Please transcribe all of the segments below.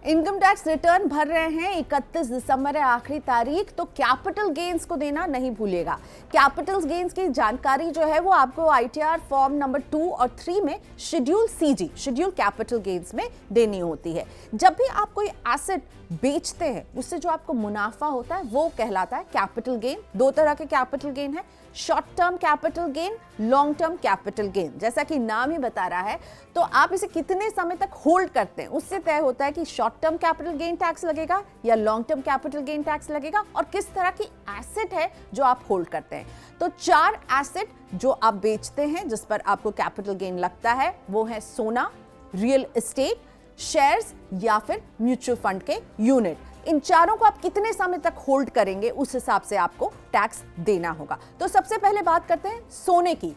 Income tax return भर रहे हैं, 31 दिसंबर है आखिरी तारीख, तो कैपिटल गेन्स को देना नहीं भूलिएगा। कैपिटल गेन्स की जानकारी जो है वो आपको आईटीआर फॉर्म नंबर 2 और 3 में schedule CG, schedule capital gains में देनी होती है। जब भी आप कोई एसेट बेचते हैं उससे जो आपको मुनाफा होता है वो कहलाता है कैपिटल गेन। दो तरह के कैपिटल गेन है, short term capital gain, long term capital gain. जैसा कि नाम ही बता रहा है, तो आप इसे कितने समय तक होल्ड करते हैं उससे तय होता है कि short term capital gain tax लगेगा या long term capital gain tax लगेगा, और किस तरह की एसेट है जो आप होल्ड करते हैं। तो 4 एसेट जो आप बेचते हैं जिस पर आपको कैपिटल गेन लगता है वो है सोना, रियल एस्टेट, शेयर्स या फिर म्यूचुअल फंड के यूनिट। इन चारों को आप कितने समय तक होल्ड करेंगे उस हिसाब से आपको टैक्स देना होगा। तो सबसे पहले बात करते हैं सोने की।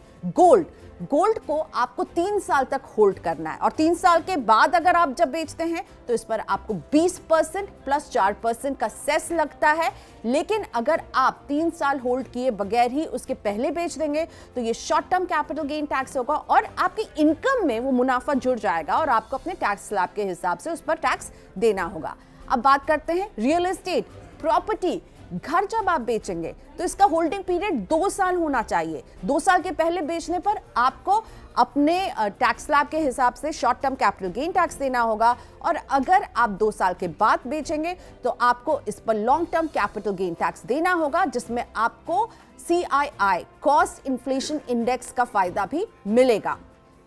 गोल्ड को आपको 3 साल तक होल्ड करना है, और 3 साल के बाद अगर आप जब बेचते हैं तो इस पर आपको 20% प्लस 4% का सेस लगता है। लेकिन अगर आप 3 साल होल्ड किए बगैर ही उसके पहले बेच देंगे तो ये short term capital gain tax होगा और आपकी इनकम में वो मुनाफा जुड़ जाएगा और आपको अपने टैक्स स्लैब के हिसाब से उस पर टैक्स देना होगा। अब बात करते हैं रियल एस्टेट, प्रॉपर्टी। घर जब आप बेचेंगे तो इसका होल्डिंग पीरियड 2 साल होना चाहिए। 2 साल के पहले बेचने पर आपको अपने टैक्स स्लैब के हिसाब से short term capital gain tax देना होगा, और अगर आप 2 साल के बाद बेचेंगे तो आपको इस पर long term capital gain tax देना होगा, जिसमें आपको CII कॉस्ट इन्फ्लेशन इंडेक्स का फायदा भी मिलेगा।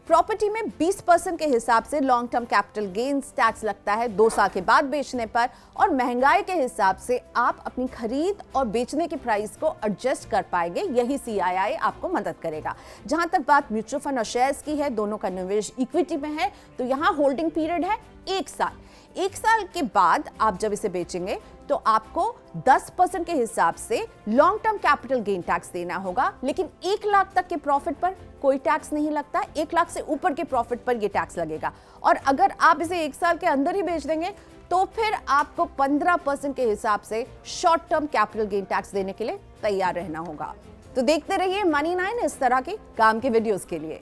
प्रॉपर्टी में 20% के हिसाब से long term capital gains tax लगता है 2 साल के बाद बेचने पर, और महंगाई के हिसाब से आप अपनी खरीद और बेचने की प्राइस को एडजस्ट कर पाएंगे। यही CII आपको मदद करेगा। जहां तक बात म्यूचुअल फंड और शेयर्स की है, दोनों का निवेश इक्विटी में है, तो यहां होल्डिंग पीरियड है 1 साल। 1 साल के बाद आप जब इसे बेचेंगे तो आपको 10% के हिसाब से long term capital gain tax देना होगा। लेकिन 1 लाख तक के प्रॉफिट पर कोई टैक्स नहीं लगता, 1 लाख से ऊपर के प्रॉफिट पर यह टैक्स लगेगा। और अगर आप इसे 1 साल के अंदर ही बेच देंगे तो फिर आपको 15% के हिसाब से short term capital gain tax देने के लिए तैयार रहना होगा। तो देखते रहिए Money9 इस तरह के काम के वीडियोस के लिए।